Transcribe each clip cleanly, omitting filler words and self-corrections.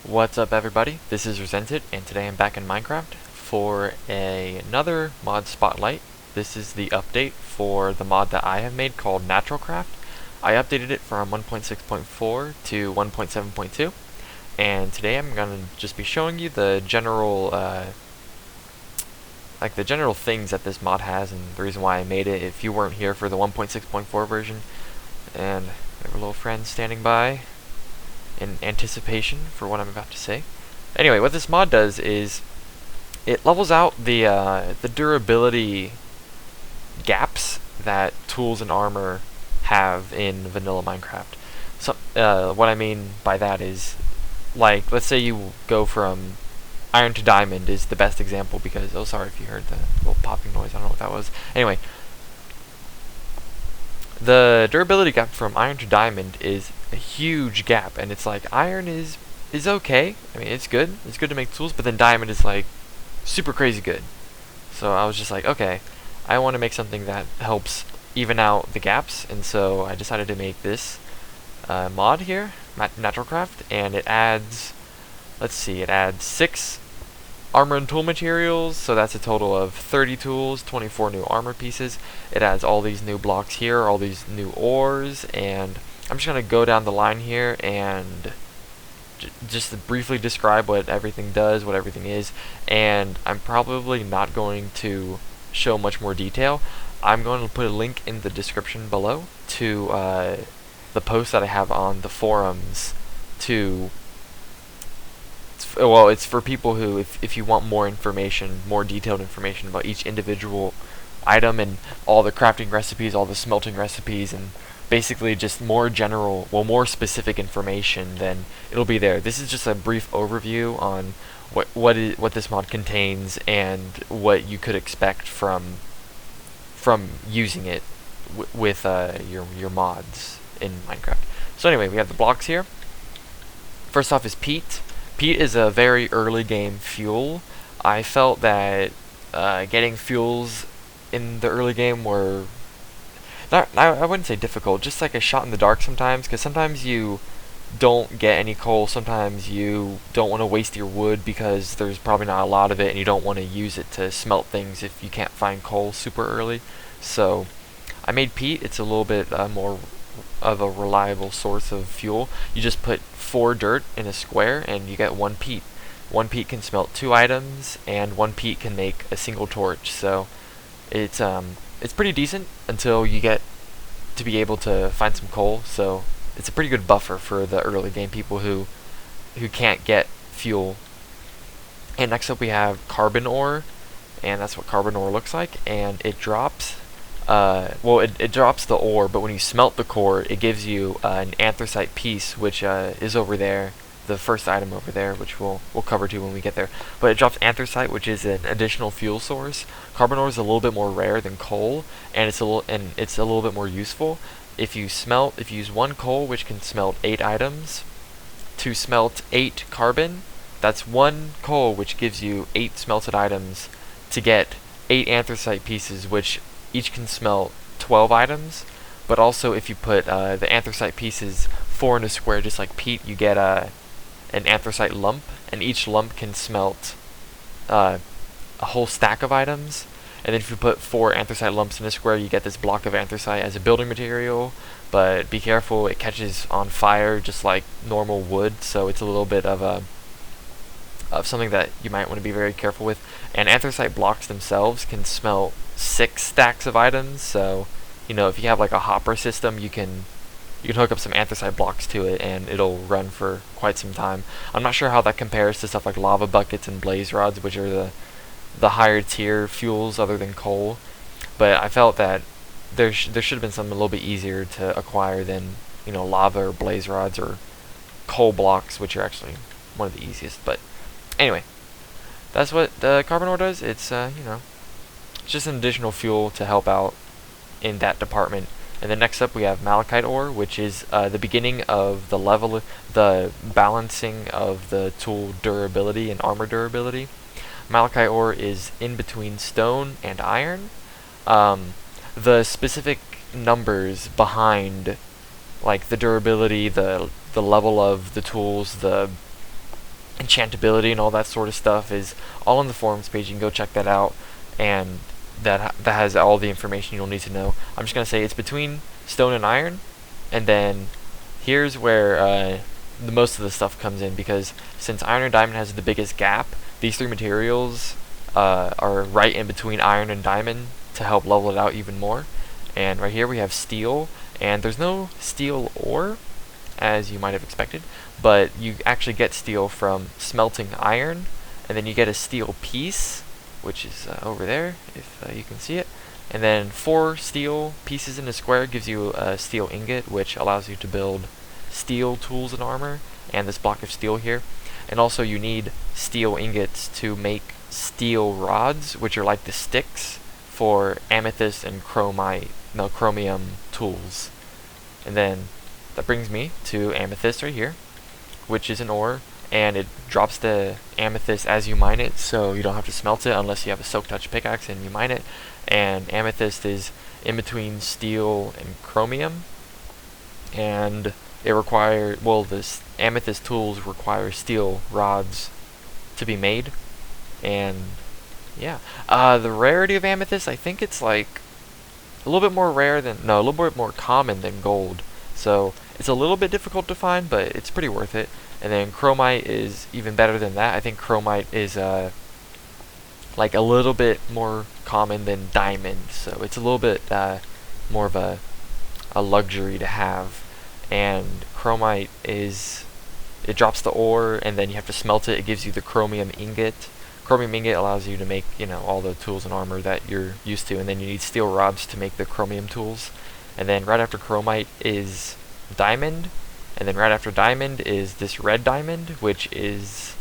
What's up everybody, this is Resented, and today I'm back in Minecraft for another mod spotlight. This is the update for the mod that I have made called NaturalCraft. I updated it from 1.6.4 to 1.7.2, and today I'm going to just be showing you the general things that this mod has and the reason why I made it if you weren't here for the 1.6.4 version. And we have a little friend standing by in anticipation for what I'm about to say. Anyway, what this mod does is it levels out the durability gaps that tools and armor have in vanilla Minecraft. So what I mean by that is, like, let's say you go from iron to diamond is the best example because, oh sorry if you heard the little popping noise, I don't know what that was. Anyway, the durability gap from iron to diamond is a huge gap, and it's like iron is okay. I mean, it's good to make tools, but then diamond is like super crazy good. So I was just like, okay, I want to make something that helps even out the gaps, and so I decided to make this mod here, NaturalCraft, and it adds, let's see, it adds 6 armor and tool materials, so that's a total of 30 tools, 24 new armor pieces. It adds all these new blocks here, all these new ores, and I'm just going to go down the line here and just to briefly describe what everything does, what everything is, and I'm probably not going to show much more detail. I'm going to put a link in the description below to the post that I have on the forums to well, it's for people who, if you want more information, more detailed information about each individual item and all the crafting recipes, all the smelting recipes, and basically just more general, well, more specific information, then it'll be there. This is just a brief overview on what this mod contains and what you could expect from using it with your mods in Minecraft. So anyway, we have the blocks here. First off is peat. Peat is a very early game fuel. I felt that getting fuels in the early game were I wouldn't say difficult, just like a shot in the dark sometimes, because sometimes you don't get any coal, sometimes you don't want to waste your wood because there's probably not a lot of it and you don't want to use it to smelt things if you can't find coal super early. So I made peat. It's a little bit more of a reliable source of fuel. You just put 4 dirt in a square and you get 1 peat. 1 peat can smelt 2 items and 1 peat can make a single torch. So it's pretty decent until you get to be able to find some coal. So it's a pretty good buffer for the early game people who can't get fuel. And next up we have carbon ore, and that's what carbon ore looks like, and it drops it drops the ore, but when you smelt the core, it gives you an anthracite piece, which is over there, the first item over there, which we'll cover too when we get there. But it drops anthracite, which is an additional fuel source. Carbon ore is a little bit more rare than coal, and it's a little bit more useful. If you use 1 coal, which can smelt 8 items, to smelt 8 carbon, that's 1 coal, which gives you 8 smelted items, to get 8 anthracite pieces, which each can smelt 12 items. But also, if you put the anthracite pieces 4 in a square, just like peat, you get an anthracite lump, and each lump can smelt a whole stack of items. And then if you put 4 anthracite lumps in a square, you get this block of anthracite as a building material. But be careful, it catches on fire just like normal wood, so it's a little bit of something that you might want to be very careful with. And anthracite blocks themselves can smelt 6 stacks of items, so you know, if you have like a hopper system, you can hook up some anthracite blocks to it and it'll run for quite some time. I'm not sure how that compares to stuff like lava buckets and blaze rods, which are the higher tier fuels other than coal, but I felt that there should have been something a little bit easier to acquire than, you know, lava or blaze rods or coal blocks, which are actually one of the easiest. But anyway, that's what the carbon ore does. It's it's just an additional fuel to help out in that department. And then next up we have malachite ore, which is the beginning of the balancing of the tool durability and armor durability. Malachite ore is in between stone and iron. The specific numbers behind, like, the durability, the level of the tools, the enchantability and all that sort of stuff is all on the forums page. You can go check that out, and that has all the information you'll need to know. I'm just gonna say it's between stone and iron, and then here's where the most of the stuff comes in, because since iron and diamond has the biggest gap, these three materials are right in between iron and diamond to help level it out even more. And right here we have steel, and there's no steel ore, as you might have expected, but you actually get steel from smelting iron, and then you get a steel piece, which is over there, if you can see it. And then 4 steel pieces in a square gives you a steel ingot, which allows you to build steel tools and armor, and this block of steel here. And also you need steel ingots to make steel rods, which are like the sticks for amethyst and chromium tools. And then that brings me to amethyst right here, which is an ore, and it drops the amethyst as you mine it, so you don't have to smelt it unless you have a silk touch pickaxe and you mine it. And amethyst is in between steel and chromium, and it requires, well, this amethyst tools require steel rods to be made. And yeah, the rarity of amethyst, I think it's like a little bit more rare than, no, a little bit more common than gold. So it's a little bit difficult to find, but it's pretty worth it. And then chromite is even better than that. I think chromite is like a little bit more common than diamond, so it's a little bit more of a luxury to have. And chromite is, it drops the ore, and then you have to smelt it. It gives you the chromium ingot. Chromium ingot allows you to make, you know, all the tools and armor that you're used to, and then you need steel rods to make the chromium tools. And then right after chromite is diamond, and then right after diamond is this red diamond, which is,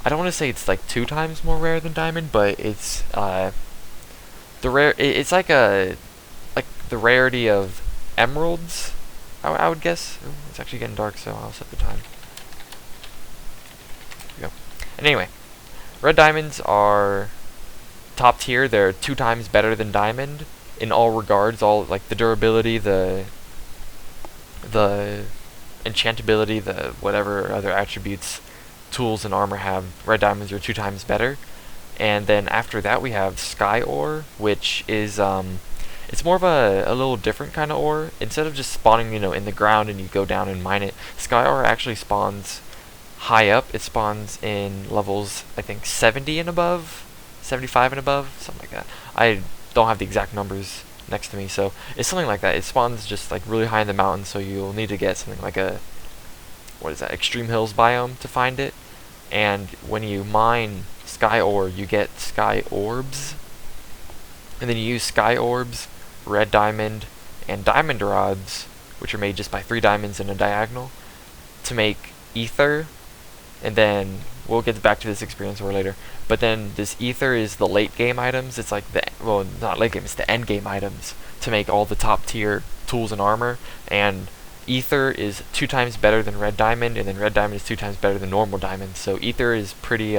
I don't want to say it's like 2 times more rare than diamond, but it's it's like the rarity of emeralds, I would guess. Ooh, it's actually getting dark, so I'll set the time. There we go. And anyway, red diamonds are top tier. They're 2 times better than diamond in all regards, all like the durability, the enchantability, the whatever other attributes tools and armor have. Red diamonds are 2 times better. And then after that we have sky ore, which is it's more of a little different kind of ore. Instead of just spawning, you know, in the ground and you go down and mine it, sky ore actually spawns high up. It spawns in levels, I think 70 and above, 75 and above, something like that. I don't have the exact numbers next to me, so it's something like that. It spawns just like really high in the mountain, so you'll need to get something like a, what is that, extreme hills biome to find it. And when you mine sky ore, you get sky orbs, and then you use sky orbs, red diamond, and diamond rods, which are made just by 3 diamonds in a diagonal, to make ether. And then we'll get back to this experience ore later, but then this ether is the late game items. It's like the, well, not late game, it's the end game items to make all the top tier tools and armor. And ether is 2 times better than red diamond, and then red diamond is 2 times better than normal diamond. So ether is pretty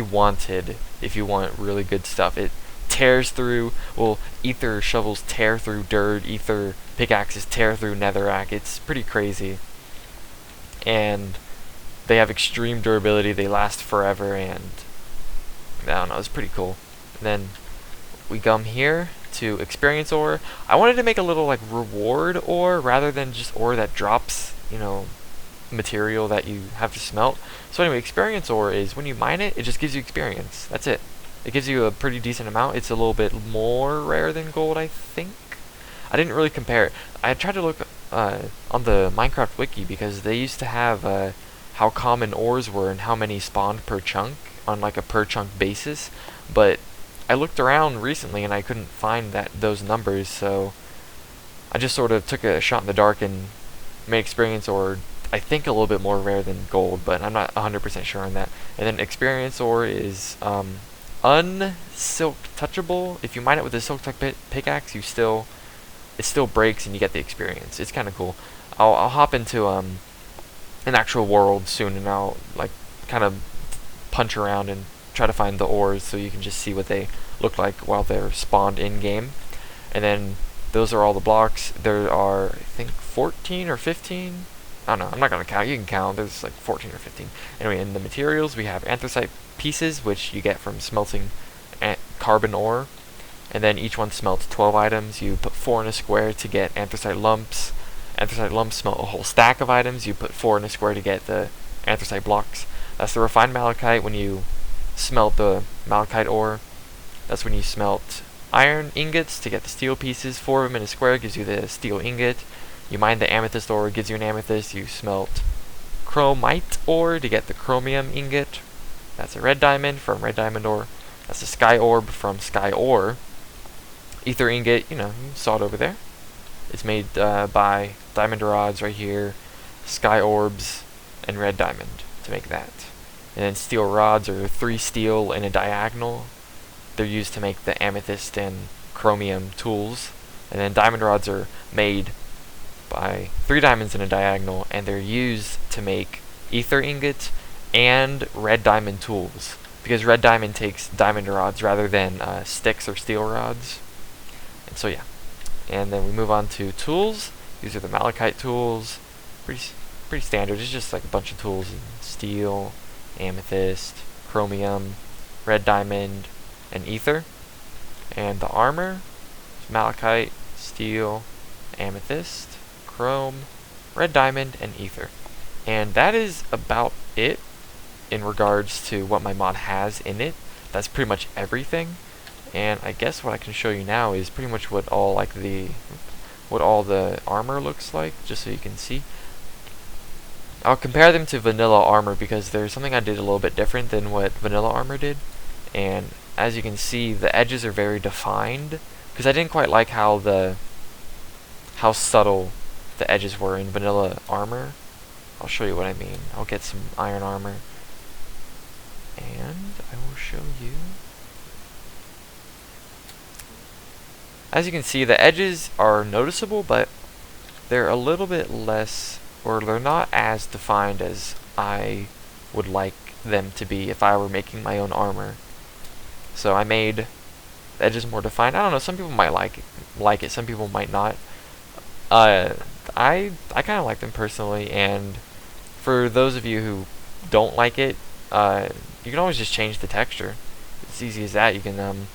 wanted if you want really good stuff. It tears through, well, ether shovels tear through dirt, ether pickaxes tear through netherrack. It's pretty crazy. And they have extreme durability, they last forever, and I don't know, it's pretty cool. And then we come here to experience ore. I wanted to make a little like reward ore rather than just ore that drops, you know, material that you have to smelt. So anyway, experience ore is when you mine it, it just gives you experience. That's it. It gives you a pretty decent amount. It's a little bit more rare than gold, I think. I didn't really compare it. I tried to look on the Minecraft wiki, because they used to have how common ores were and how many spawned per chunk on like a per chunk basis, but I looked around recently and I couldn't find those numbers, so I just sort of took a shot in the dark and made experience ore, I think, a little bit more rare than gold, but I'm not 100% sure on that. And then experience ore is unsilk touchable. If you mine it with a silk touch pickaxe, it still breaks and you get the experience. It's kind of cool. I'll hop into an actual world soon, and I'll like kind of punch around and try to find the ores so you can just see what they look like while they're spawned in game. And then those are all the blocks. There are, I think, 14 or 15 I don't know, I'm not going to count, you can count, there's like 14 or 15. Anyway, in the materials, we have anthracite pieces, which you get from smelting carbon ore, and then each one smelts 12 items. You put 4 in a square to get anthracite lumps. Anthracite lumps smelt a whole stack of items. You put 4 in a square to get the anthracite blocks. That's the refined malachite. When you smelt the malachite ore, that's when you smelt iron ingots to get the steel pieces. 4 of them in a square gives you the steel ingot. You mine the amethyst ore, gives you an amethyst. You smelt chromite ore to get the chromium ingot. That's a red diamond from red diamond ore. That's a sky orb from sky ore. Ether ingot, you saw it over there. It's made by diamond rods right here, sky orbs, and red diamond to make that. And then steel rods are 3 steel in a diagonal. They're used to make the amethyst and chromium tools. And then diamond rods are made by 3 diamonds in a diagonal, and they're used to make ether ingots and red diamond tools, because red diamond takes diamond rods rather than sticks or steel rods. And so yeah, and then we move on to tools. These are the malachite tools, pretty standard. It's just like a bunch of tools: steel, amethyst, chromium, red diamond, and ether. And the armor is malachite, steel, amethyst, chrome, red diamond, and ether. And that is about it in regards to what my mod has in it. That's pretty much everything. And I guess what I can show you now is pretty much what all the armor looks like, just so you can see. I'll compare them to vanilla armor because there's something I did a little bit different than what vanilla armor did. And as you can see, the edges are very defined, because I didn't quite like how subtle the edges were in vanilla armor. I'll show you what I mean. I'll get some iron armor, and I will show you. As you can see, the edges are noticeable, but they're a little bit less, or they're not as defined as I would like them to be if I were making my own armor. So I made the edges more defined. I don't know, some people might like it, some people might not. I kind of like them personally, and for those of you who don't like it, you can always just change the texture. It's easy as that. You can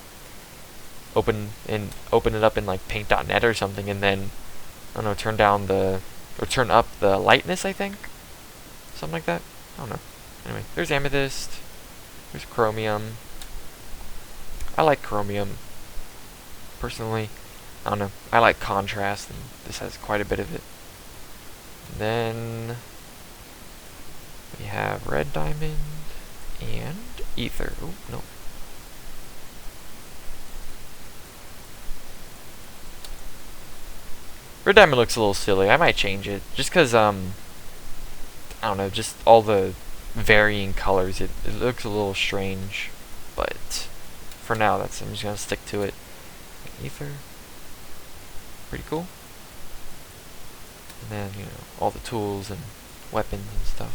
open it up in like paint.net or something, and then I don't know, turn up the lightness, I think, something like that. I don't know. Anyway, there's amethyst, there's chromium. I like chromium personally. I don't know, I like contrast, and this has quite a bit of it. And then we have red diamond and ether. Oh, no. Red diamond looks a little silly. I might change it, just because, I don't know, just all the varying colors. It looks a little strange, but for now, I'm just going to stick to it. Ether. Pretty cool. And then, all the tools and weapons and stuff.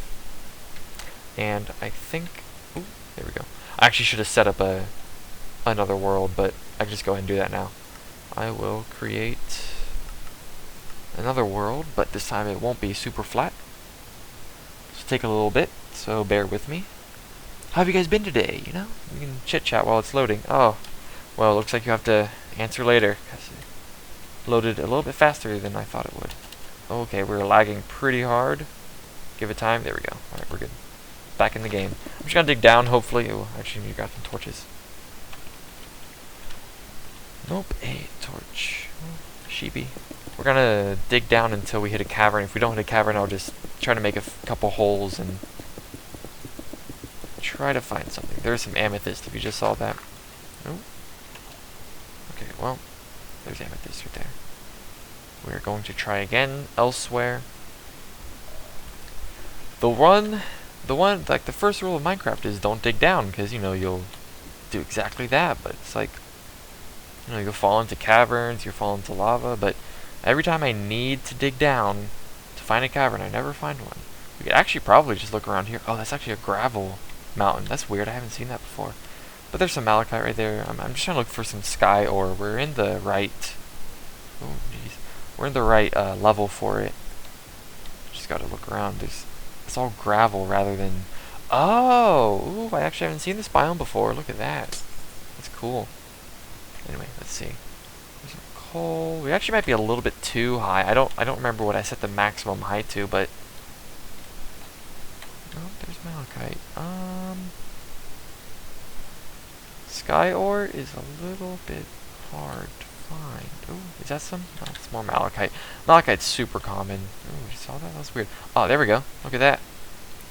And I think, ooh, there we go. I actually should have set up another world, but I can just go ahead and do that now. I will create another world, but this time it won't be super flat. It'll take a little bit, so bear with me. How have you guys been today? We can chit chat while it's loading. Oh, well, it looks like you have to answer later, because it loaded a little bit faster than I thought it would. Okay, we're lagging pretty hard. Give it time. There we go. Alright, we're good. Back in the game. I'm just gonna dig down, hopefully. Oh, actually, you got some torches. Nope, a torch. Oh, sheepy. We're gonna dig down until we hit a cavern. If we don't hit a cavern, I'll just try to make a couple holes and try to find something. There's some amethyst, if you just saw that. Nope. Okay, well, there's amethyst right there. We're going to try again elsewhere. The first rule of Minecraft is don't dig down, because, you'll do exactly that, but it's like, you'll fall into caverns, you'll fall into lava, but every time I need to dig down to find a cavern, I never find one. We could actually probably just look around here. Oh, that's actually a gravel mountain. That's weird, I haven't seen that before. But there's some malachite right there. I'm just trying to look for some sky ore. We're in the right... Oh, jeez. We're in the right level for it. just gotta look around. It's all gravel rather than... Oh! Ooh, I actually haven't seen this biome before. Look at that. That's cool. Anyway, let's see. There's some coal. We actually might be a little bit too high. I don't remember what I set the maximum height to, but... Oh, there's malachite. Sky ore is a little bit hard to find. Ooh, is that some? No, it's more malachite. Malachite's super common. Ooh, you saw that? That was weird. Oh, there we go. Look at that.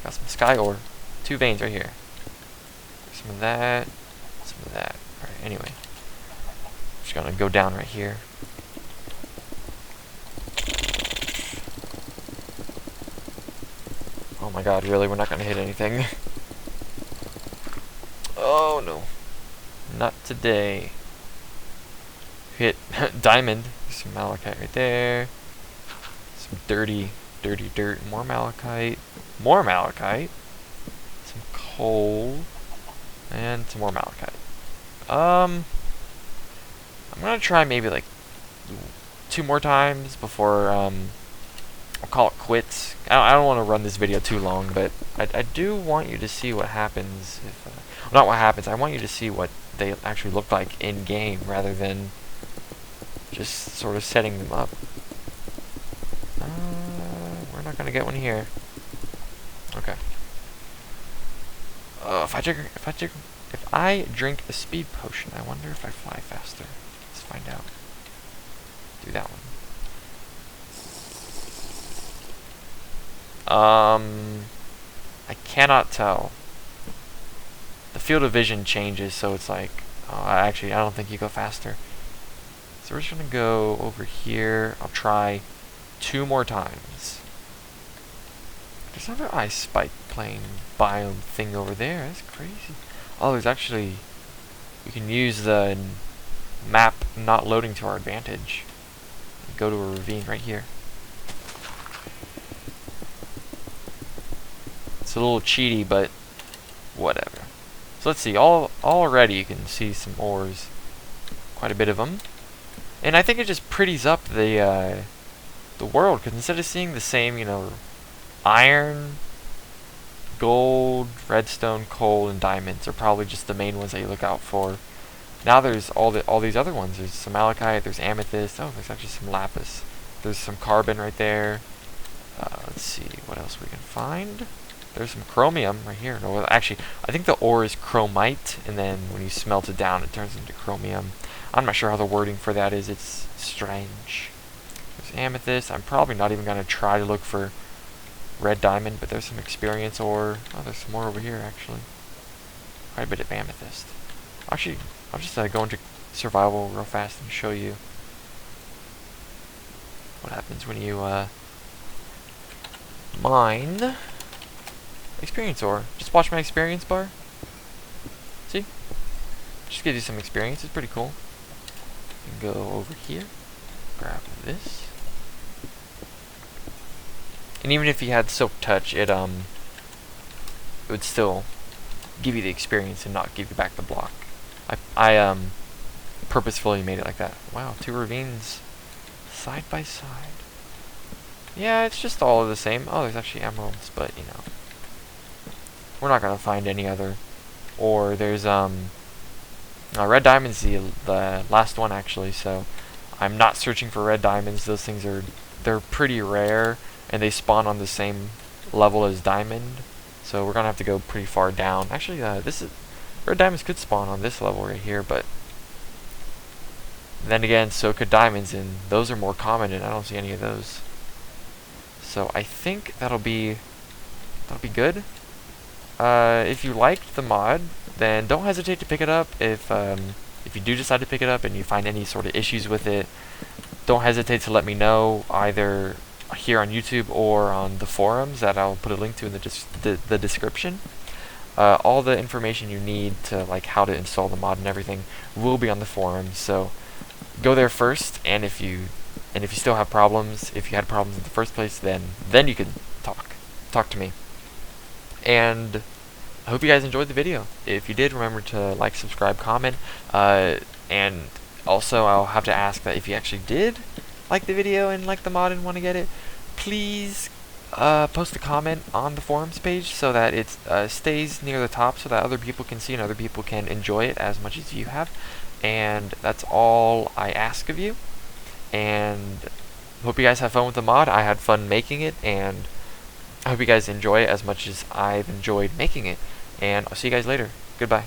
Got some sky ore. 2 veins right here. Some of that. Some of that. Alright, anyway. Just gonna go down right here. Oh my god, really? We're not gonna hit anything. Oh no. Not today. Hit diamond. Some malachite right there. Some dirty dirt. More malachite. More malachite. Some coal. And some more malachite. I'm gonna try maybe like 2 more times before I'll call it quits. I don't want to run this video too long, but I do want you to see what happens if well, not what happens. I want you to see what they actually look like in game rather than just sort of setting them up. We're not gonna get one here. Okay. If I drink a speed potion, I wonder if I fly faster. Let's find out. Do that one. I cannot tell. The field of vision changes, so it's like, actually, I don't think you go faster. So we're just gonna go over here. I'll try 2 more times. There's another ice spike plane biome thing over there. That's crazy. Oh, there's actually... We can use the map not loading to our advantage. Go to a ravine right here. It's a little cheaty, but whatever. So let's see. Already you can see some ores. Quite a bit of them. And I think it just pretties up the world, because instead of seeing the same, you know, iron, gold, redstone, coal, and diamonds are probably just the main ones that you look out for. Now there's all these other ones. There's some malachite, there's amethyst. Oh, there's actually some lapis. There's some carbon right there. Let's see what else we can find. There's some chromium right here. No, actually, I think the ore is chromite, and then when you smelt it down, it turns into chromium. I'm not sure how the wording for that is. It's strange. There's amethyst. I'm probably not even going to try to look for red diamond, but there's some experience ore. Oh, there's some more over here, actually. Quite a bit of amethyst. Actually, I'll just go into survival real fast and show you what happens when you mine experience ore. Just watch my experience bar. See? Just gives you some experience. It's pretty cool. You can go over here, grab this. And even if you had silk touch, it would still give you the experience and not give you back the block. I purposefully made it like that. Wow, 2 ravines side by side. Yeah, it's just all the same. Oh, there's actually emeralds, but you know, we're not gonna find any other. Or there's red diamonds, the last one actually. So I'm not searching for red diamonds. Those things they're pretty rare, and they spawn on the same level as diamond. So we're gonna have to go pretty far down. Actually, red diamonds could spawn on this level right here, but then again, so could diamonds, and those are more common, and I don't see any of those. So I think that'll be good. If you liked the mod, then don't hesitate to pick it up. If you do decide to pick it up and you find any sort of issues with it, don't hesitate to let me know, either here on YouTube or on the forums that I'll put a link to in the description. All the information you need to, like, how to install the mod and everything will be on the forums, so go there first. And if you still have problems, if you had problems in the first place, then you can talk to me. And I hope you guys enjoyed the video. If you did, remember to like, subscribe, comment, and also I'll have to ask that if you actually did like the video and like the mod and want to get it, please post a comment on the forums page so that it stays near the top so that other people can see and other people can enjoy it as much as you have. And that's all I ask of you. And hope you guys have fun with the mod. I had fun making it, and I hope you guys enjoy it as much as I've enjoyed making it. And I'll see you guys later. Goodbye.